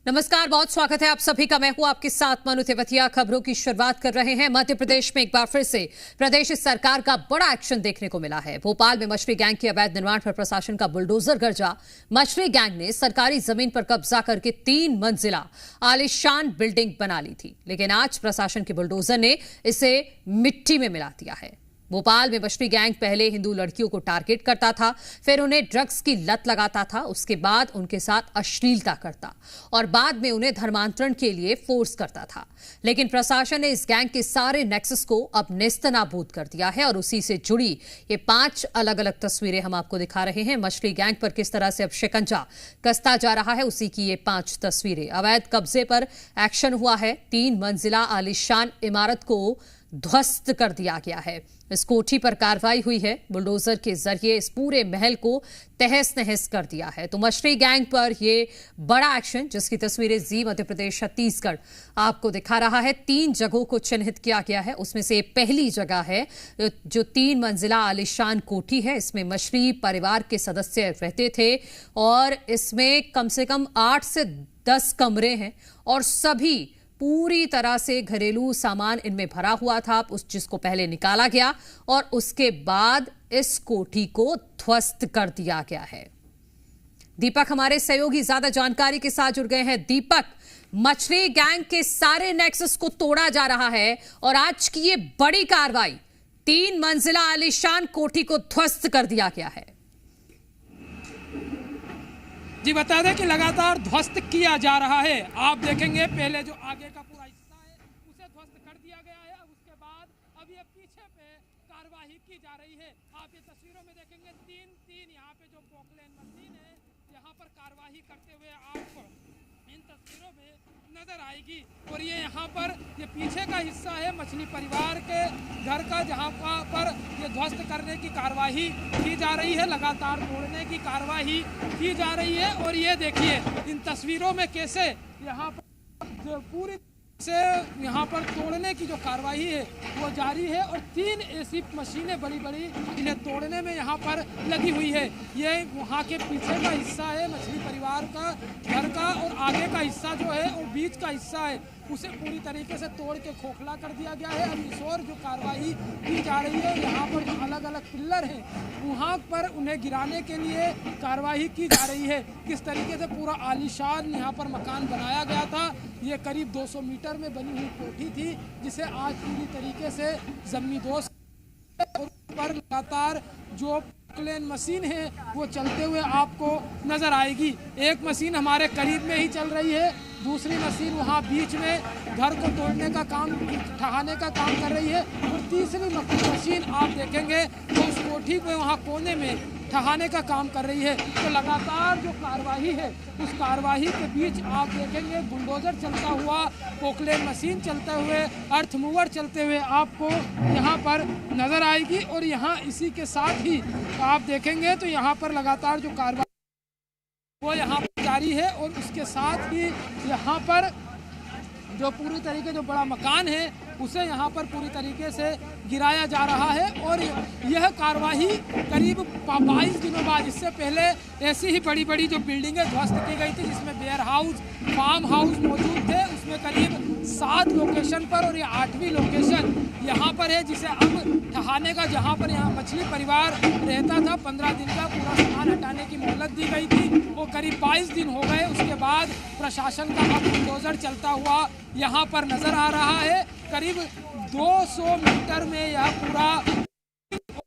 नमस्कार, बहुत स्वागत है आप सभी का। मैं हूं आपके साथ मनु तेवतिया। खबरों की शुरुआत कर रहे हैं। मध्य प्रदेश में एक बार फिर से प्रदेश सरकार का बड़ा एक्शन देखने को मिला है। भोपाल में मछली गैंग के अवैध निर्माण पर प्रशासन का बुलडोजर गरजा। मछली गैंग ने सरकारी जमीन पर कब्जा करके 3 मंजिला आलीशान बिल्डिंग बना ली थी, लेकिन आज प्रशासन के बुलडोजर ने इसे मिट्टी में मिला दिया है। भोपाल में मछली गैंग पहले हिंदू लड़कियों को टारगेट करता था, फिर उन्हें ड्रग्स की लत लगाता था, उसके बाद उनके साथ अश्लीलता करता और बाद में उन्हें धर्मांतरण के लिए फोर्स करता था। लेकिन प्रशासन ने इस गैंग के सारे नेक्सस को अब नेस्तनाबूद कर दिया है और उसी से जुड़ी ये 5 अलग अलग तस्वीरें हम आपको दिखा रहे हैं। मछली गैंग पर किस तरह से अब शिकंजा कसता जा रहा है, उसी की ये 5 तस्वीरें। अवैध कब्जे पर एक्शन हुआ है। 3 मंजिला आलीशान इमारत को ध्वस्त कर दिया गया है। इस कोठी पर कार्रवाई हुई है। बुलडोजर के जरिए इस पूरे महल को तहस नहस कर दिया है। तो मछली गैंग पर यह बड़ा एक्शन, जिसकी तस्वीरें जी मध्य प्रदेश छत्तीसगढ़ आपको दिखा रहा है। 3 जगहों को चिन्हित किया गया है। उसमें से पहली जगह है जो 3 मंजिला आलीशान कोठी है। इसमें मछली परिवार के सदस्य रहते थे और इसमें कम से कम 8 से 10 कमरे हैं और सभी पूरी तरह से घरेलू सामान इनमें भरा हुआ था, उस जिसको पहले निकाला गया और उसके बाद इस कोठी को ध्वस्त कर दिया गया है। दीपक हमारे सहयोगी ज्यादा जानकारी के साथ जुड़ गए हैं। दीपक, मछली गैंग के सारे नेक्सस को तोड़ा जा रहा है और आज की ये बड़ी कार्रवाई, 3 मंजिला आलीशान कोठी को ध्वस्त कर दिया गया है। जी बता दें कि लगातार ध्वस्त किया जा रहा है। आप देखेंगे पहले जो आगे का पूरा हिस्सा है उसे ध्वस्त कर दिया गया है। अब उसके बाद अब ये पीछे पे कार्रवाई की जा रही है। आप ये तस्वीरों में देखेंगे 3 यहाँ पे जो पोकलेन मशीन है, यहाँ पर कार्रवाई करते हुए आपको इन तस्वीरों में नजर आएगी। और ये यहाँ पर ये पीछे का हिस्सा है मछली परिवार के घर का, जहाँ पर ये ध्वस्त करने की कार्रवाई की जा रही है, लगातार तोड़ने की कार्रवाई की जा रही है। और ये देखिए इन तस्वीरों में कैसे यहाँ पर पूरी से यहाँ पर तोड़ने की जो कार्रवाई है वो जारी है और 3 ऐसी मशीनें बड़ी बड़ी इन्हें तोड़ने में यहाँ पर लगी हुई है। ये वहाँ के पीछे का हिस्सा है मछली परिवार का घर का, और आगे का हिस्सा जो है और बीच का हिस्सा है उसे पूरी तरीके से तोड़ के खोखला कर दिया गया है। अब इस और जो कार्रवाई की जा रही है, यहाँ पर जो अलग अलग पिल्लर हैं वहाँ पर उन्हें गिराने के लिए कार्रवाई की जा रही है। किस तरीके से पूरा आलीशान यहाँ पर मकान बनाया गया था। ये करीब 200 मीटर में बनी हुई कोठी थी, जिसे आज पूरी तरीके से जमींदोज पर लगातार जो पोकलेन मशीन है वो चलते हुए आपको नजर आएगी। एक मशीन हमारे करीब में ही चल रही है, दूसरी मशीन वहाँ बीच में घर को तोड़ने का काम, ठहाने का काम कर रही है, और तीसरी मशीन आप देखेंगे तो उस कोठी को वहाँ कोने में ठहाने का काम कर रही है। तो लगातार जो कार्रवाई है उस कार्रवाई के बीच आप देखेंगे बुलडोजर चलता हुआ, पोकलेन मशीन चलते हुए, अर्थ मूवर चलते हुए आपको यहाँ पर नज़र आएगी। और यहाँ इसी के साथ ही आप देखेंगे तो यहाँ पर लगातार जो कार्रवाई वो यहाँ पर जारी है और उसके साथ ही यहाँ पर जो पूरी तरीके जो बड़ा मकान है उसे यहाँ पर पूरी तरीके से गिराया जा रहा है। और यह कार्रवाई करीब 22 दिनों बाद, इससे पहले ऐसी ही बड़ी बड़ी जो बिल्डिंगें ध्वस्त की गई थी जिसमें वेयर हाउस, फार्म हाउस मौजूद थे, उसमें करीब 7 लोकेशन पर, और ये 8वीं लोकेशन यहाँ पर है जिसे अब ठहाने का, जहाँ पर यहाँ मछली परिवार रहता था, 15 दिन का पूरा सामान हटाने की मोहलत दी गई थी, वो करीब 22 दिन हो गए। उसके बाद प्रशासन का अब बुलडोजर चलता हुआ यहाँ पर नजर आ रहा है। करीब 200 मीटर में यह पूरा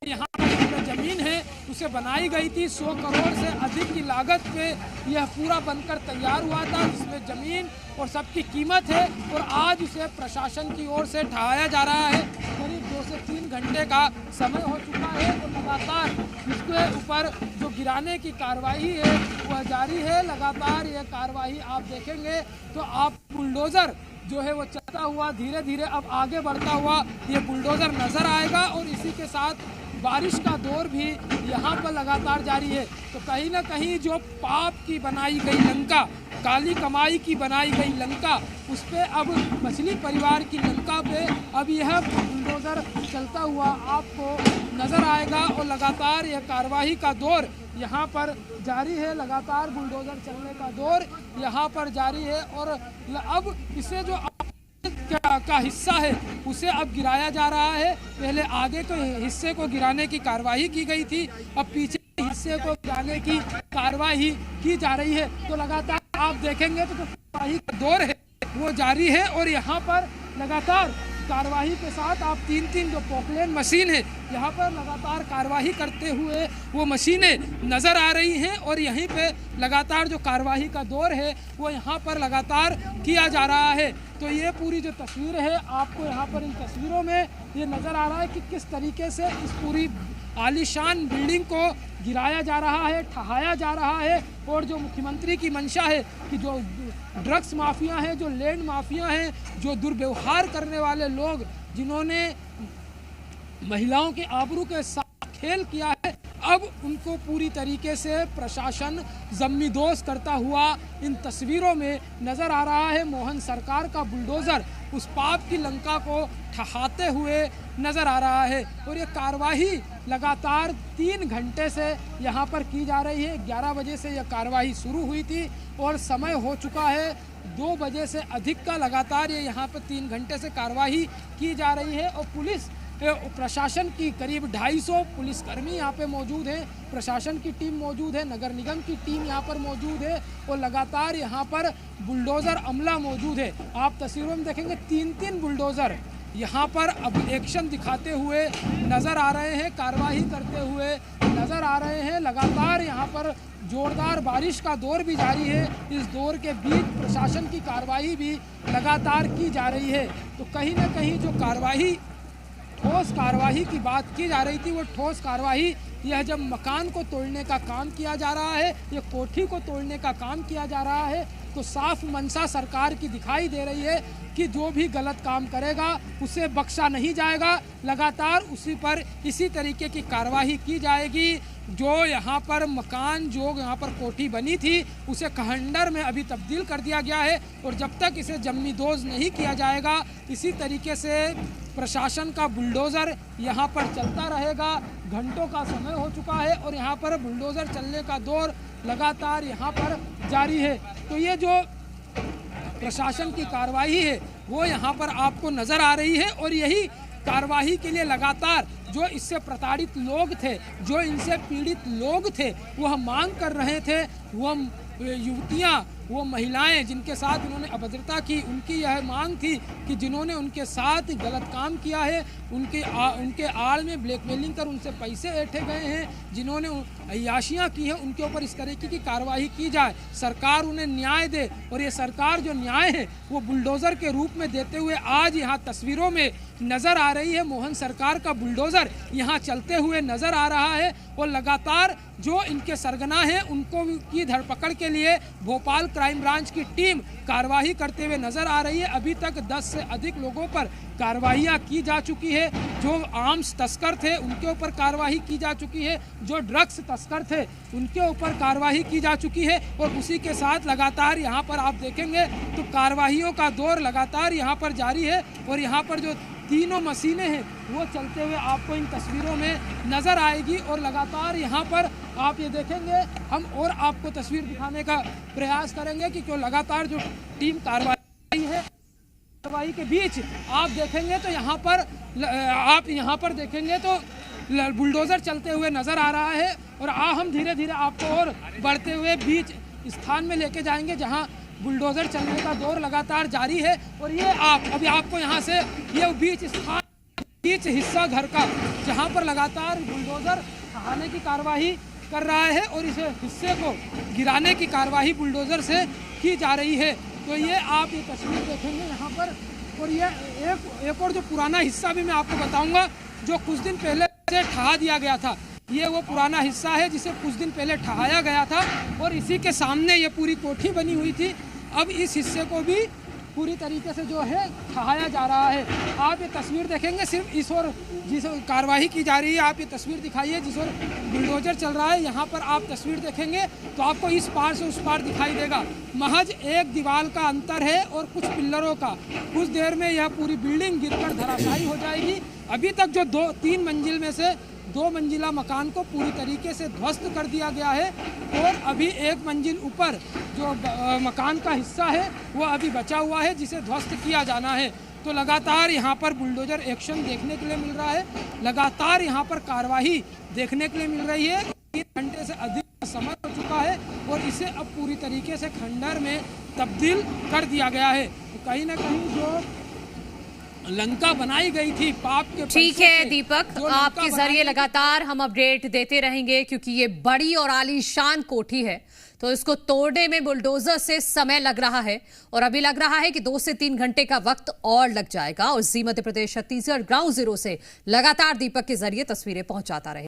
यहाँ पर जमीन है उसे बनाई गई थी। 100 करोड़ से अधिक की लागत पे यह पूरा बनकर तैयार हुआ था, जिसमें जमीन और सबकी कीमत है। और आज उसे प्रशासन की ओर से ढहाया जा रहा है। करीब 2 से 3 घंटे का समय हो चुका है और लगातार इसके ऊपर जो गिराने की कार्रवाई है वह जारी है। लगातार यह कार्रवाई आप देखेंगे तो आप बुलडोजर जो है वो चलता हुआ धीरे धीरे अब आगे बढ़ता हुआ ये बुलडोजर नजर आएगा। और इसी के साथ बारिश का दौर भी यहाँ पर लगातार जारी है। तो कहीं ना कहीं जो पाप की बनाई गई लंका काली कमाई की बनाई गई लंका, उस पे अब मछली परिवार की लंका पे अब यह बुलडोज़र चलता हुआ आपको नज़र आएगा। और लगातार यह कार्रवाई का दौर यहाँ पर जारी है, लगातार बुलडोज़र चलने का दौर यहाँ पर जारी है। और अब इसे जो का हिस्सा है उसे अब गिराया जा रहा है। पहले आगे के हिस्से को गिराने की कार्रवाई की गई थी, अब पीछे हिस्से को गिराने की कार्रवाई की जा रही है। तो लगातार आप देखेंगे तो कार्रवाई का दौर है वो जारी है। और यहाँ पर लगातार कार्रवाई के साथ आप तीन जो पोकलेन मशीन है यहाँ पर लगातार कार्रवाई करते हुए वो मशीनें नज़र आ रही हैं। और यहीं पे लगातार जो कार्रवाई का दौर है वो यहाँ पर लगातार किया जा रहा है। तो ये पूरी जो तस्वीर है आपको यहाँ पर इन तस्वीरों में ये नज़र आ रहा है कि किस तरीके से इस पूरी आलीशान बिल्डिंग को गिराया जा रहा है, ठहाया जा रहा है। और जो मुख्यमंत्री की मंशा है कि जो ड्रग्स माफिया हैं, जो लैंड माफिया हैं, जो दुर्व्यवहार करने वाले लोग जिन्होंने महिलाओं के आबरू के साथ खेल किया है, अब उनको पूरी तरीके से प्रशासन ज़म्मीदोज़ करता हुआ इन तस्वीरों में नज़र आ रहा है। मोहन सरकार का बुलडोज़र उस पाप की लंका को ठहाते हुए नज़र आ रहा है। और ये कार्रवाई लगातार 3 घंटे से यहाँ पर की जा रही है। 11 बजे से यह कार्रवाई शुरू हुई थी और समय हो चुका है 2 बजे से अधिक का। लगातार ये यहाँ पर 3 घंटे से कार्रवाई की जा रही है। और पुलिस प्रशासन की करीब 250 पुलिसकर्मी यहाँ पे मौजूद हैं, प्रशासन की टीम मौजूद है, नगर निगम की टीम यहाँ पर मौजूद है और लगातार यहाँ पर बुलडोज़र अमला मौजूद है। आप तस्वीरों में देखेंगे 3 बुलडोज़र यहाँ पर अब एक्शन दिखाते हुए नज़र आ रहे हैं, कार्रवाई करते हुए नज़र आ रहे हैं। लगातार यहाँ पर जोरदार बारिश का दौर भी जारी है। इस दौर के बीच प्रशासन की कार्रवाई भी लगातार की जा रही है। तो कहीं ना कहीं जो ठोस कार्रवाई की बात की जा रही थी वो ठोस कार्रवाई यह जब मकान को तोड़ने का काम किया जा रहा है, ये कोठी को तोड़ने का काम किया जा रहा है, तो साफ मंशा सरकार की दिखाई दे रही है कि जो भी गलत काम करेगा उसे बख्शा नहीं जाएगा। लगातार उसी पर इसी तरीके की कार्रवाई की जाएगी। जो यहाँ पर मकान, जो यहाँ पर कोठी बनी थी उसे खंडर में अभी तब्दील कर दिया गया है और जब तक इसे ज़मींदोज़ नहीं किया जाएगा इसी तरीके से प्रशासन का बुलडोज़र यहाँ पर चलता रहेगा। घंटों का समय हो चुका है और यहाँ पर बुलडोज़र चलने का दौर लगातार यहाँ पर जारी है। तो ये जो प्रशासन की कार्रवाई है वो यहाँ पर आपको नज़र आ रही है और यही कार्रवाई के लिए लगातार जो इससे प्रताड़ित लोग थे, जो इनसे पीड़ित लोग थे, वह मांग कर रहे थे। वह युवतियाँ, वो महिलाएं जिनके साथ उन्होंने अभद्रता की, उनकी यह मांग थी कि जिन्होंने उनके साथ गलत काम किया है, उनके आड़ में ब्लैकमेलिंग कर उनसे पैसे ऐंठे गए हैं, जिन्होंने अय्याशियाँ की हैं, उनके ऊपर इस तरीके की कार्रवाई की जाए, सरकार उन्हें न्याय दे। और ये सरकार जो न्याय है वो बुलडोज़र के रूप में देते हुए आज यहाँ तस्वीरों में नज़र आ रही है। मोहन सरकार का बुलडोज़र यहाँ चलते हुए नज़र आ रहा है और लगातार जो इनके सरगना हैं उनको की धरपकड़ के लिए भोपाल क्राइम ब्रांच की टीम कार्रवाई करते हुए नज़र आ रही है। अभी तक 10 से अधिक लोगों पर कार्रवाइयाँ की जा चुकी है। जो आर्म्स तस्कर थे उनके ऊपर कार्रवाई की जा चुकी है, जो ड्रग्स तस्कर थे उनके ऊपर कार्रवाई की जा चुकी है। और उसी के साथ लगातार यहाँ पर आप देखेंगे तो कार्रवाइयों का दौर लगातार यहाँ पर जारी है। और यहाँ पर जो तीनों मशीनें हैं वो चलते हुए आपको इन तस्वीरों में नज़र आएगी। और लगातार यहाँ पर आप ये देखेंगे, हम और आपको तस्वीर दिखाने का प्रयास करेंगे कि क्यों लगातार जो टीम कार्रवाई है, कार्रवाई के बीच आप देखेंगे तो यहाँ पर देखेंगे तो बुलडोज़र चलते हुए नज़र आ रहा है। और हम धीरे धीरे आपको और बढ़ते हुए बीच स्थान में लेके जाएंगे जहाँ बुलडोज़र चलने का दौर लगातार जारी है। और ये अभी आपको यहाँ से ये बीच हिस्सा घर का जहाँ पर लगातार बुलडोज़र हटाने की कार्रवाई कर रहा है और इस हिस्से को गिराने की कार्रवाई बुलडोज़र से की जा रही है। तो ये आप ये तस्वीर देखेंगे यहाँ पर। और ये एक और जो पुराना हिस्सा भी मैं आपको बताऊँगा जो कुछ दिन पहले से ठहा दिया गया था। ये वो पुराना हिस्सा है जिसे कुछ दिन पहले ठहाया गया था और इसी के सामने ये पूरी कोठी बनी हुई थी। अब इस हिस्से को भी पूरी तरीके से जो है ढहाया जा रहा है। आप ये तस्वीर देखेंगे, सिर्फ इस ओर जिस कार्रवाई की जा रही है, आप ये तस्वीर दिखाइए जिस ओर बुलडोजर चल रहा है, यहाँ पर आप तस्वीर देखेंगे तो आपको इस पार से उस पार दिखाई देगा। महज एक दीवार का अंतर है और कुछ पिल्लरों का। कुछ देर में यह पूरी बिल्डिंग गिरकर धराशायी हो जाएगी। अभी तक जो 2-3 मंजिल में से 2 मंजिला मकान को पूरी तरीके से ध्वस्त कर दिया गया है और अभी 1 मंजिल ऊपर जो मकान का हिस्सा है वो अभी बचा हुआ है, जिसे ध्वस्त किया जाना है। तो लगातार यहाँ पर बुलडोजर एक्शन देखने के लिए मिल रहा है, लगातार यहाँ पर कार्रवाई देखने के लिए मिल रही है। 3 घंटे से अधिक का समय हो चुका है और इसे अब पूरी तरीके से खंडर में तब्दील कर दिया गया है। तो कहीं ना कहीं जो लंका बनाई गई थी पाप के, ठीक है दीपक, आपके जरिए लगातार हम अपडेट देते रहेंगे, क्योंकि ये बड़ी और आलीशान कोठी है तो इसको तोड़ने में बुलडोजर से समय लग रहा है और अभी लग रहा है कि 2 से 3 घंटे का वक्त और लग जाएगा। और जी मध्य प्रदेश छत्तीसगढ़ ग्राउंड जीरो से लगातार दीपक के जरिए तस्वीरें पहुंचाता रहे।